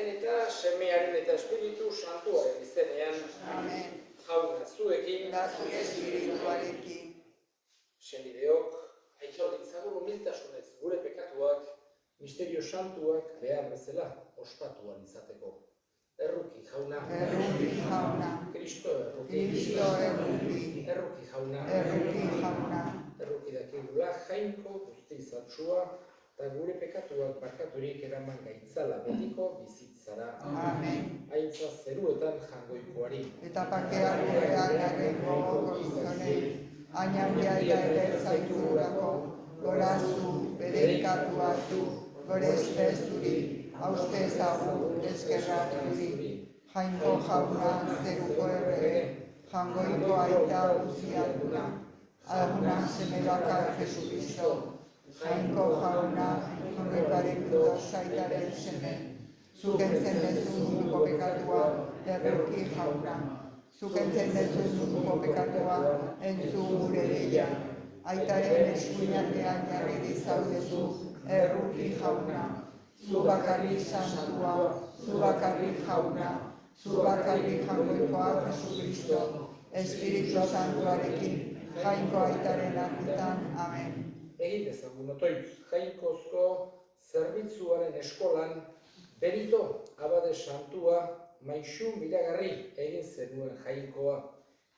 Aitaren eta Semearen eta Espiritu Santuaren izenean. Amen. Jauna zuekin. Da zure espirituarekin. Senideok, aitor ditzagun humiltasunez gure pekatuak, misterio santuak behar bezala ospatuan izateko. Erruki jauna. Erruki jauna. Kristo erruki. Kristo erruki. Erruki jauna. Erruki jauna. Erruki dakigula jainko guzti zatsua, eta gure pekatuak barkaturik eraman gaitzala betiko bizitzara. Amen. Aintza zeruetan jangoikoari. Eta pakean gurean arren gogoko izonei, ainagia eta eder zaitugurako, gorazu, bedekatua zu, gorezte zuri, hauste ezagu, eskerrak zuri. Jainko jauna zeruko errege, jangoiko aita uzialduna, aguna semebakar Jesucristo. Jainko jauna, jangoikaren zaitaren seme, zukentzen dezu munduko pekatua, erruki jauna. Zukentzen dezu munduko pekatua, entzun gure deia. Aitaren eskuinaldean jarri dizaudezu, erruki jauna. Zu bakarrik santua, zu bakarrik jauna, zu bakarrik jangoikoa Jesucristo. Espiritu Santuarekin, jainko aitaren argitan. Amen. Egin dezagun otoitz, jainkozko zerbitzuaren eskolan Benito abade santua maixu miragarri egin zenuen jainkoa.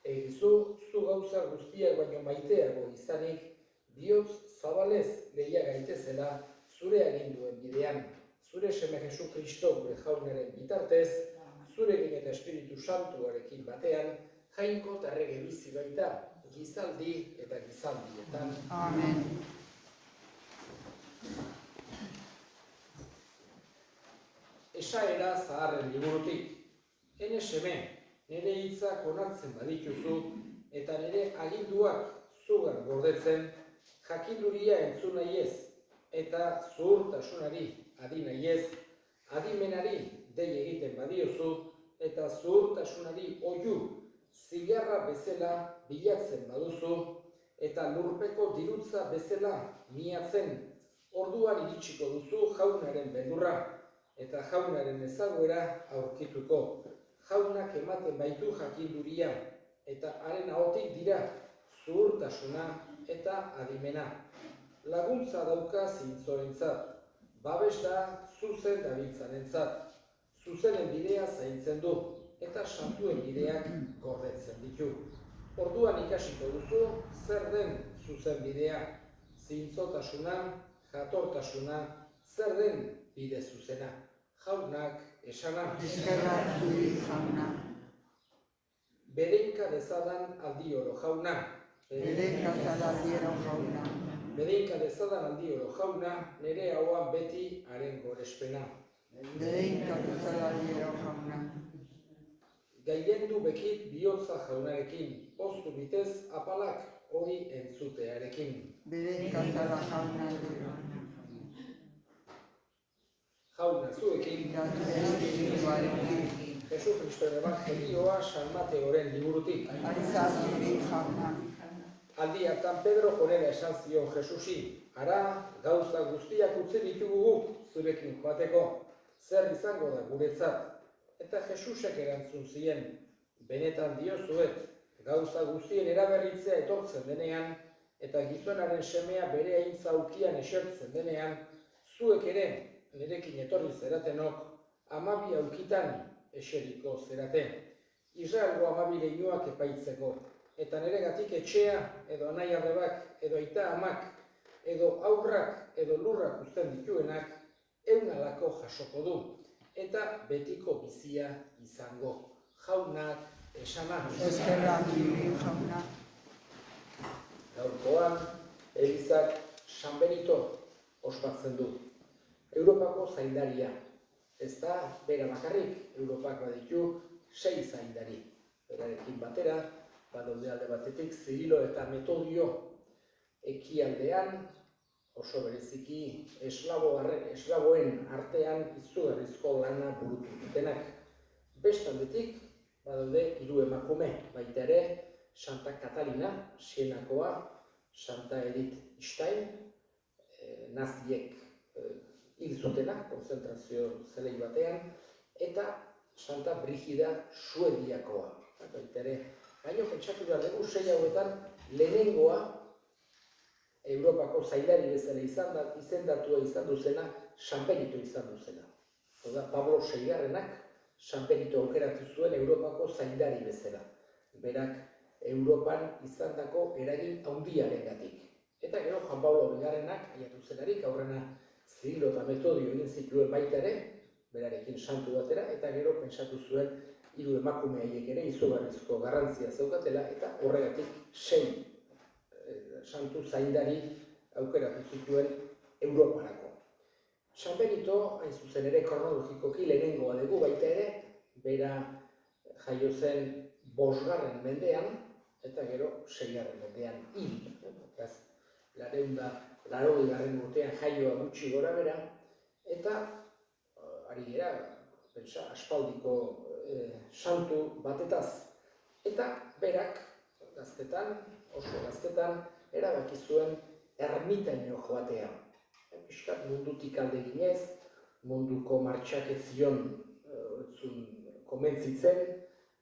Egizu, zu gauza guztiak baino maiteago izanik, bihotz zabalez lehia gaitezela zure aginduen bidean. Zure seme Jesu Kristo gure jaunaren bitartez, zurekin eta Espiritu Santuarekin batean, jainko eta errege bizi baita, gizaldi eta gizaldietan. Amen. Esaera zaharren liburutik. Ene seme, nire hitzak onartzen badituzu, eta nire aginduak zugan gordetzen, jakinduria entzun nahi ez, eta zuhurtasunari adi nahi ez, adimenari dei egiten badiozu, eta zuhurtasunari oiu zigarra bezala bilatzen baduzu, eta lurpeko dirutza bezala miatzen, orduan iritsiko duzu jaunaren beldurra, eta jaunaren ezaguera aurkituko. Jaunak ematen baitu jakinduria, eta haren ahotik dira zuhurtasuna eta adimena. Laguntza dauka zintzoentzat, babes da zuzen dabiltzanentzat. Zuzenen bidea zaintzen du, eta santuen bideak gordetzen ditu. Orduan ikasiko duzu zer den zuzen bidea, zintzotasuna, jatortasuna, zer den bide zuzena. Jaunak esana. Eskerrak zuri jauna. Bedeinka dezadan aldi oro jauna. Bedeinka zaladiero jauna. Bedeinka dezadan aldi oro jauna, nire hauan beti haren gorespena. Bedeinka zaladiero jauna. Gailendu bekit bihotza jaunarekin, poztu bitez apalak hori entzutearekin. Bedeinka zala jauna dira. Jauna zuekin. Da zure espirituarekin. Jesu Kristoren Evangelioa San Mateoren liburutik. Aiza zuri jauna. Aldi hartan Pedro honela esan zion Jesusi, ara gauza guztiak utzi ditugu guk zurekin joateko, zer izango da guretzat. Eta Jesusek erantzun zien, benetan diozuet, gauza guztien eraberritzea etortzen denean, eta gizonaren semea bere aintza ukian esertzen denean, zuek ere, nirekin etorri zeratenok, 12 aukitan eseriko zeraten. Israelgo 12 leinuak epaitzeko, eta niregatik etxea, edo anai arrebak, edo aita amak, edo aurrak, edo lurrak uzten dituenak, 100 alako jasoko du, eta betiko bizia izango. Jaunak esana. Eskerrak zuri jauna. Gaurkoan, Elizak San Benito ospatzen du. Europako zaindaria. Ez da, bera bakarrik, Europak baditu 6 zaindari. Berarekin batera, badaude alde batetik Zirilo eta Metodio. Ekialdean, oso bereziki eslaboen artean izugarrizko lana burutu dutenak. Bestaldetik, badaude 3 emakume, baita ere Santa Katalina, Sienakoa, Santa Edith Stein, naziek hil zutenak, konzentrazio zelai batean, eta Santa Brigida Suediakoa. Baita ere, baina pentsatu behar dugu 6 hauetan lehenengoa Europako zaindari bezala izendatua izan duzena San Benito izan duzena. Oda, Pablo VI-garrenak San Benito aukeratu zuen Europako zaindari bezala. Berak Europan izandako eragin handiarengatik. Eta gero Juan Pablo II-garrenak aiatu zelarik aurrena Zirilo eta Metodio egin zituen baita ere, berarekin santu batera, eta gero pentsatu zuen hiru emakume haiek ere izugarrizko garrantzia zeukatela, eta horregatik 6 santu zaindari aukeratu zituen Europarako. San Benito, hain zuzen ere, kronologikoki lehenengoa dugu baita ere, bera jaio zen 5. mendean, eta gero 6. mendean hil. Beraz, 980. urtean jaioa gutxi gora bera, eta ari gera, aspaldiko santu batetaz. Eta berak, oso gaztetan, erabaki zuen ermitaino joatea. Piskat mundutik alde ginez, munduko martxak ez zion komentzitzen,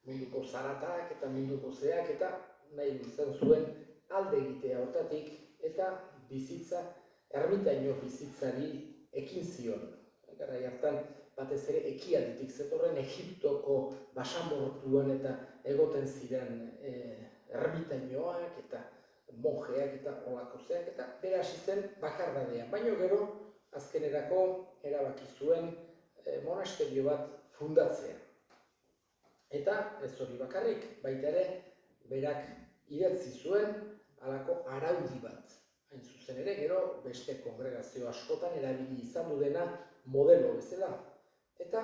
munduko zaratak eta munduko zeak, eta nahi izan zuen alde egitea hortatik, eta bizitza, ermitaino bizitzari ekin zion. Garai hartan, batez ere ekialdetik zetorren Egiptoko basamortuan eta egoten ziren ermitainoak eta monjeak eta olako zeak, eta bera hasi zen bakardadean. Baina gero, azkenerako erabaki zuen monasterio bat fundatzea. Eta ez hori bakarrik, baita ere, berak idatzi zuen halako araudi bat. Hain zuzen ere, gero beste kongregazio askotan erabili izan du dena modelo bezala. Eta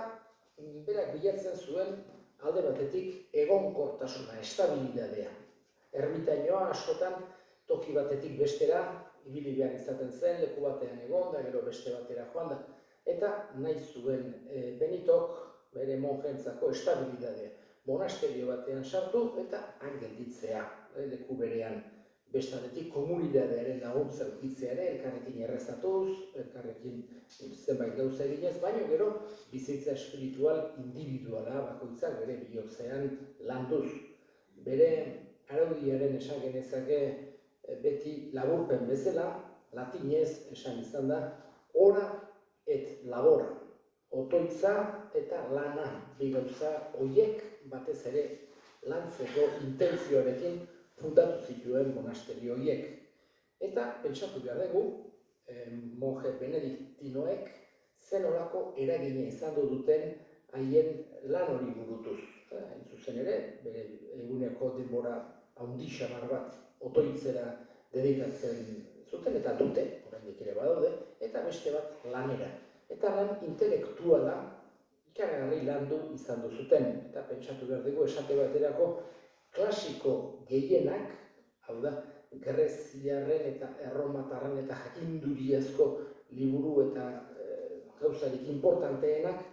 berak bilatzen zuen alde batetik egonkortasuna, estabilidadea. Ermitainoa askotan toki batetik bestera ibili behar izaten zen, leku batean egon da, gero beste batera joan da. Eta nahi zuen Benitok bere monjeentzako estabilidadea. Monasterio batean sartu eta han gelditzea, leku berean. Bestatetik komunidadearen laguntza edukitzea ere, elkarrekin errezatuz, elkarrekin zenbait gauza eginez, baina gero bizitza espiritual individuala bakoitzak bere bihotzean landuz. Bere araudiaren esan genezake beti laburpen bezala, latinez esan izan da, ora et labora, otoitza eta lana, bi gauza horiek batez ere lantzeko intentzioarekin fundatu zituen monasterio horiek. Eta pentsatu behar dugu, monje benediktinoek zen olako eragina izan duten haien lan hori burutuz. Hain zuzen ere, bere eguneko denbora handi xamar bat otoitzera dedikatzen zuten, eta dute, oraindik ere badaude, eta beste bat lanera. Eta lan intelektuala ikaragarri landu izan zuten. Eta pentsatu behar dugu, esate baterako klasiko gehienak, hau da, greziarren eta erromatarren eta jakinduriazko liburu eta gauzarik importanteenak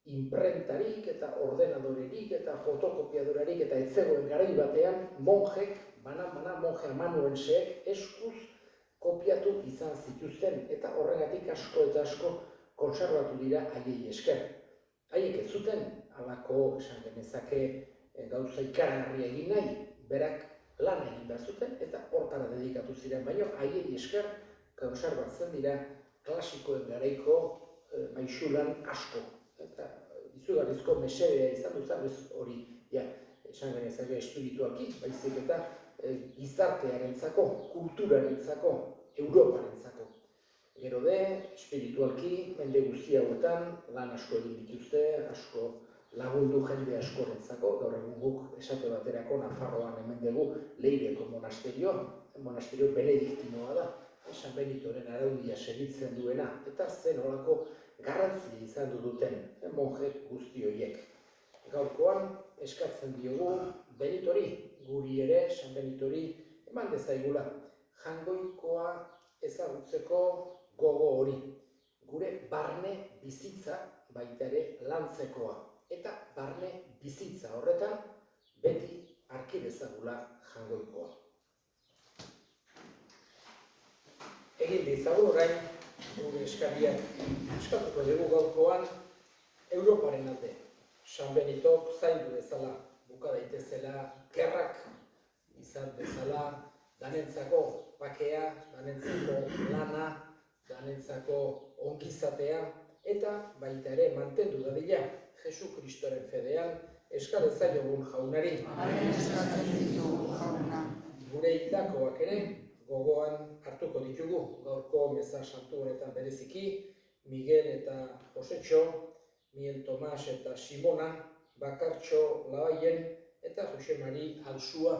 imprentarik eta ordenadorerik eta fotokopiadorerik eta etzegoen garai batean monjek, banan monje amanuenseek eskuz kopiatu izan zituzten eta horregatik asko eta asko konserbatu dira haiei esker. Haiek ez zuten halako esan genezake gauza ikaragarria egin nahi, berak lan egin behar zuten eta hortara dedikatu ziren, baina haiei esker konserbatzen dira klasikoen garaiko maisulan asko. Eta izugarrizko mesedea izan duzan, ez hori, esan genezake espiritualki, baizik eta gizartearentzako, kulturarentzako, Europarentzako. Gero de, espiritualki, mende guzti hauetan, lan asko egin dituzte, asko lagundu jende askorentzako, gaur egun guk esate baterako Nafarroan hemen dugu Leireko monasterio benediktinoa da, San Benitoren araudia segitzen duena, eta zen olako garrantzia izan duten monje guzti horiek. Gaurkoan eskatzen diogu Benitori, guri ere San Benitori eman dezaigula, jangoikoa ezagutzeko gogo hori, gure barne bizitza baita ere lantzekoa. Eta barne bizitza horretan beti arki dezagula jangoikoa. Egin dezagun orain, gure eskariak eskatuko dugu gaurkoan, Europaren alde, San Benitok zaindu dezala, buka daitezela gerrak izan bezala, danentzako bakea, danentzako lana, danentzako ongizatea, eta baita ere mantendu dadila Jesu Kristoren fedean eska dezaiogun jaunari. Haren eskatzen ditugu jauna. Gure hildakoak ere gogoan hartuko ditugu, gaurko meza santu honetan bereziki, Miguel eta Josetxo, Miel Tomas eta Simona, Bakartxo Labaien eta Jose Mari Alsua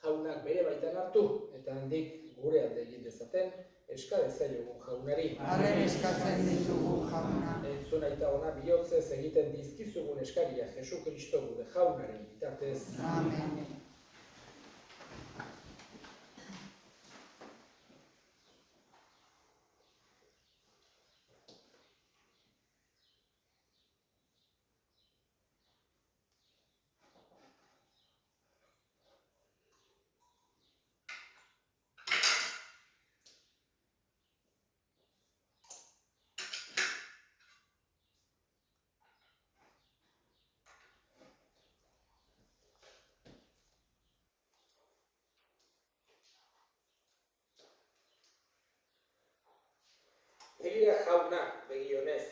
jaunak bere baitan hartu, eta handik gure alde egin dezaten, eska dezaiogun jaunari. Haren eskatzen ditugu jauna. Entzun aita ona bihotzez egiten dizkizugun eskaria Jesu Kristo gure jaunaren bitartez. Amen. Begira jaunak begionez,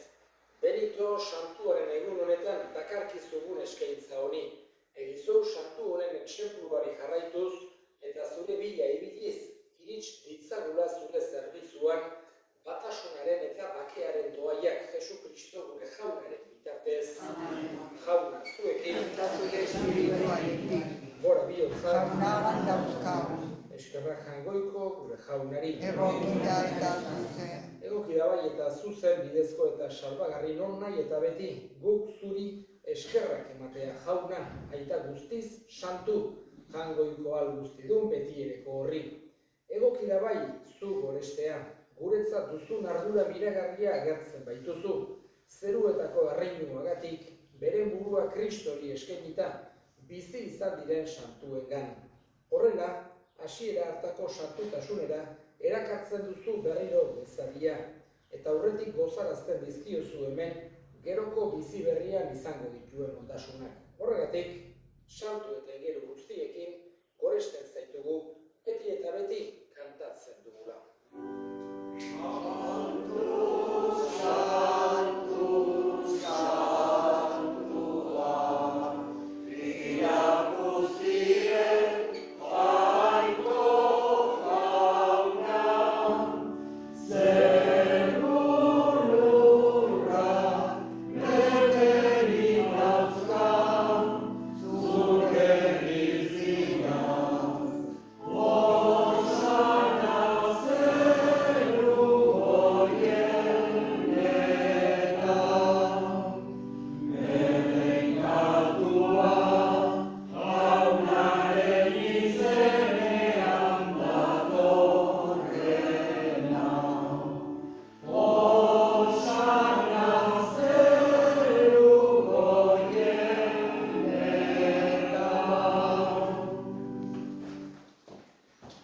Benito santuaren egun honetan dakarkizugun eskaintza honi. Egizu santu honen etxempluari jarraituz eta zure bila ibiliz, irits ditzagula zure zerbitzuan, batasunaren eta bakearen doaiak Jesu Kristo gure jaunaren bitartez. Jauna zuekin, Eta zure espirituarekin. gora bihotza, Jaunagan dauzkagu. eskerrak jangoiko gure jaunari. Egokita eta zuzen. Egoki da bai eta zuzen bidezko eta salbagarri non nahi eta beti guk zuri eskerrak ematea jauna, aita guztiz santu, jangoiko al guztidun betiereko horri. Egoki da bai zu gorestea, guretzat duzun ardura miragarria agertzen baituzu, zeruetako erreinuagatik, beren burua Kristori eskainita, bizi izan diren santuengan. Horrela, hasiera hartako santutasunera erakartzen duzu berriro bezaria, eta aurretik gozarazten dizkiozu hemen geroko bizi berrian izango dituen ondasunak. Horregatik, santu eta ingelu guztiekin goresten zaitugu, beti eta beti kantatzen dugula.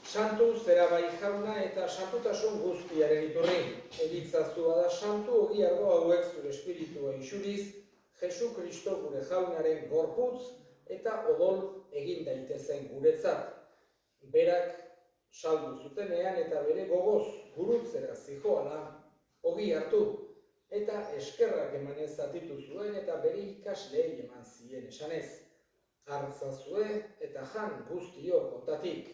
Santu zera bai jauna eta santutasun guztiaren iturri. Elitzazua da santu ogi ardo hauek zure espiritua isuriz, Jesu Kristo gure jaunaren gorputz eta odol egin daitezen guretzat. Berak saldu zutenean eta bere gogoz gurutzera zijoala, ogi hartu eta eskerrak emanez zatitu zuen eta bere ikasleei eman zien esanez. Hartzazue eta jan guztio kontatik.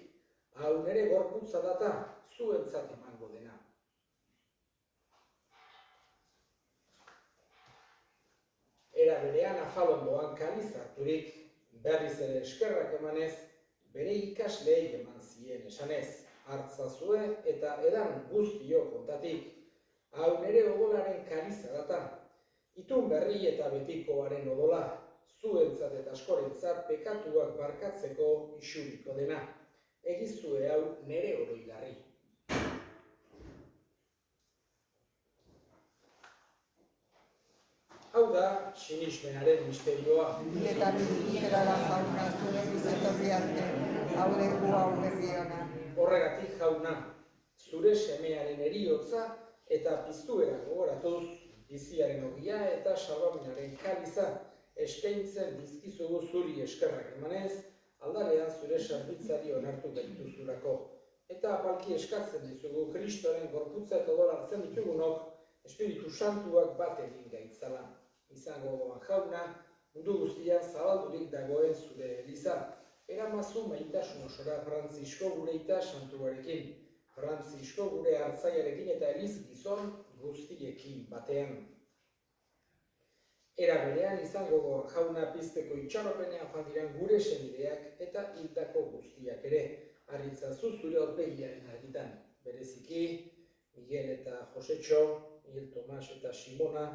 Hau nere gorputza data zuentzat emango dena. Era berean afalondoan kaliz harturik, berriz ere eskerrak emanez, bere ikasleei eman zien esanez. Hartzazue eta edan guztio kontatik. Hau nere odolaren kaliza data. Itun berri eta betikoaren odola, zuentzat eta askorentzat pekatuak barkatzeko isuriko dena. Egizue hau nere oroigarri. Hau da sinismenaren misterioa. Eta biziterara jauna zure bizetorri arte, hau dugu hau berriona. Horregatik jauna, zure semearen heriotza eta piztuera gogoratuz, biziaren ogia eta salbaminaren kaliza eskaintzen dizkizugu zuri eskerrak emanez, aldarean zure sarbitzari onartu gaituzurako. Eta apalki eskatzen dizugu Kristoren gorputza eta odol hartzen ditugunok, Espiritu Santuak bat egin gaitzala. Izango doan jauna, mundu guztian zabaldurik dagoen zure eliza. Eramazu maitasun osora Frantzisko gure ita santuarekin, Frantzisko gure hartzaiarekin eta eliz gizon guztiekin batean. Era berean izango doan jauna pizteko itxaropenean joan diran gure senideak eta hildako guztiak ere. Arritzazu zure aurpegiaren argitan, bereziki Miguel eta Josetxo, Miguel Tomas eta Simona,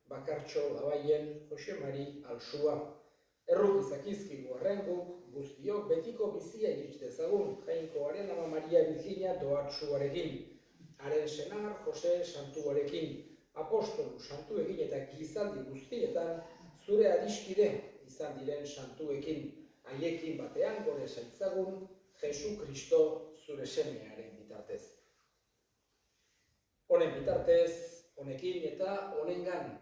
Bakartxo, Labaien, Jose Mari, Alsua. Erruk izakizkigu arren guztiok betiko bizia iritz dezagun, Jainkoaren ama Maria Virginia doatsuarekin, haren senar Jose Santuarekin, apostolu santuekin eta gizaldi guztietan zure adiskide izan diren santuekin, haiekin batean gore zaitzagun Jesu Kristo zure semearen bitartez. Honen bitartez, honekin eta honengan,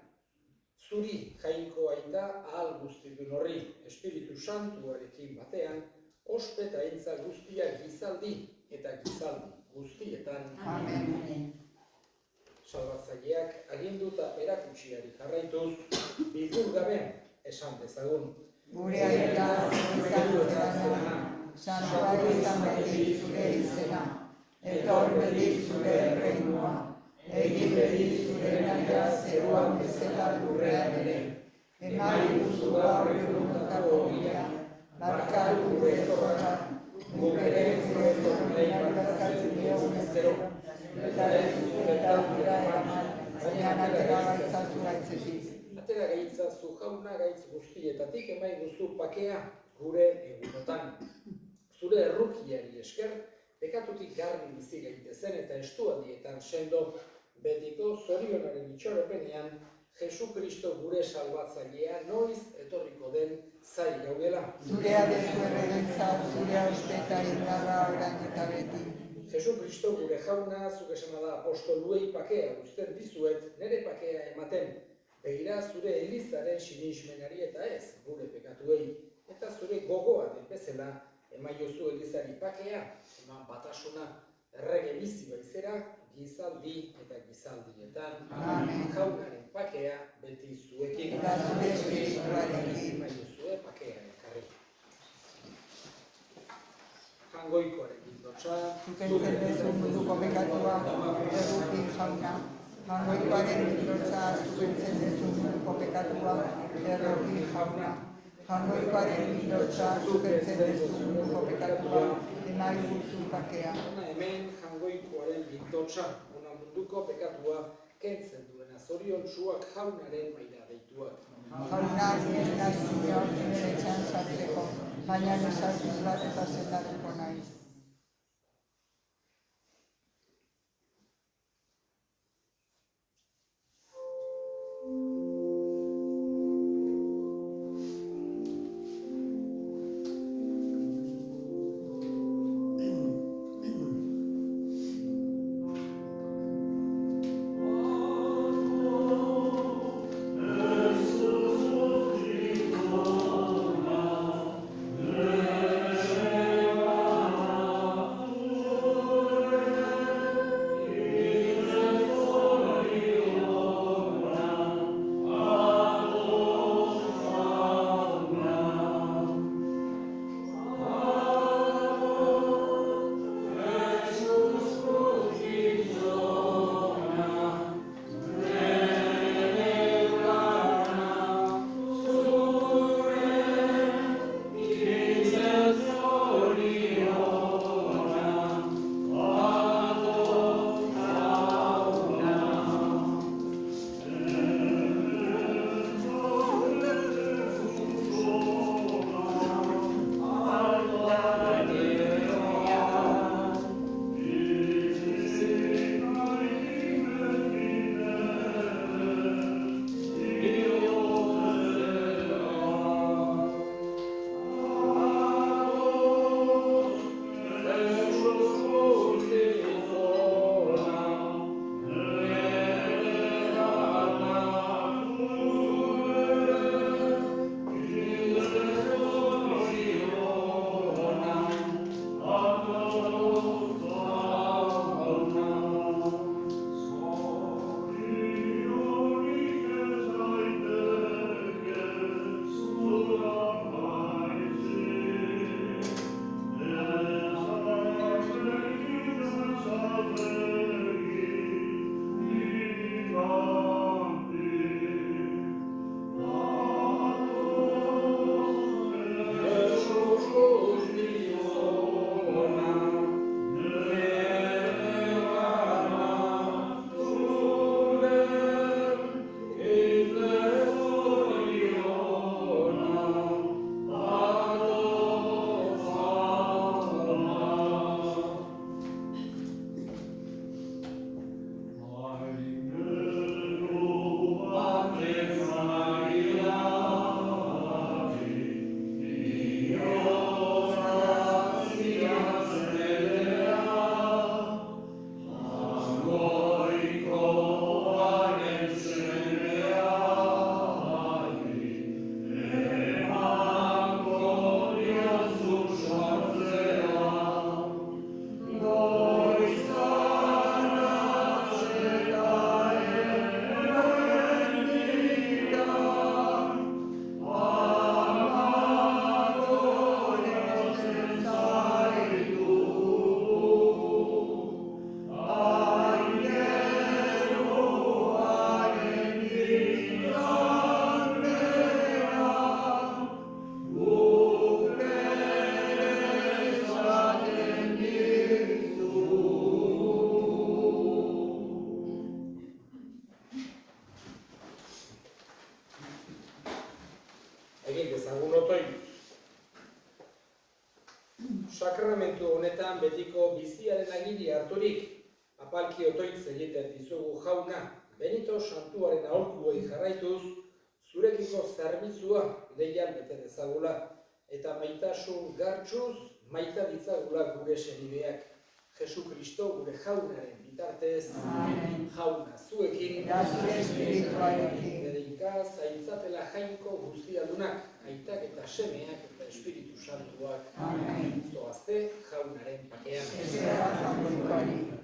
zuri Jainko aita ahal guztidun horri, Espiritu Santuarekin batean, ospe eta entza guztiak gizaldi eta gizaldi guztietan. Amen. Salbatzaileak agindu eta erakutsiari jarraituz, bildur gabe esan dezagun. Gure aita zerana, santuari izan beti zure izena, etor beti zure erreinua, egin beti zure nahia zeruan bezala lurrean ere. Eman iguzu gaur egunotako gira, barkatu gure zorrak, guk ere gure zorrean barkatzen diogun ezero, eta ez dut eta gura eraman, baina atera gaitzazu gaitzetik. Atera gaitzazu jauna gaitz guztietatik emai duzu pakea gure egunotan. Zure errukiari esker, pekatutik garbi bizi gaitezen eta estualdietan sendo betiko zorionaren itxaropenean Jesu Kristo gure salbatzailea noiz etorriko den zai gaudela. Zurea dezu erregentza, zurea ospeta indarra orain eta beti. Jesu Kristo gure jauna, zuk esana da apostoluei pakea uzten dizuet, nire pakea ematen. Begira zure elizaren sinismenari eta ez gure pekatuei, eta zure gogoa den bezala emaiozu elizari pakea, eman batasuna errege bizi baizera, gizaldi eta gizaldietan. Amen. Jaunaren pakea beti zuekin. Eta zure espirituarekin. Emailozue pakea elkarri. Jangoikoaren bildotxa. Zukentzen dezu munduko pekatua, errukin jauna. Jangoikoaren bildotza, zukentzen dezu munduko pekatua, errukin jauna. Jangoikoaren bildotza, zukentzen dezu munduko pekatua, emai guztu pakea. Hona hemen jangoikoaren bildotxa, hona munduko pekatua, kentzen duena zoriontsuak jaunaren maila deituak. Jauna, ez nahi zinean nire etxean sartzeko, baina nesazuz bat eta zendatuko naiz. egin dezagun otoinuz. Sakramentu honetan betiko biziaren agiri harturik, apalki otoitz egiten dizugu jauna, Benito Santuaren aholkuei jarraituz, zurekiko zerbitzua deian bete dezagula, eta maitasun gartxuz maita ditzagula gure senideak. Jesu Kristo gure jaunaren bitartez, Amen. jauna zuekin, Eta zure espirituarekin. Bedeinka zaintzatela jainko guztiadunak, aitak eta semeak eta Espiritu Santuak. Amen. Zoazte jaunaren pakean. Eskerrak jaunkoari.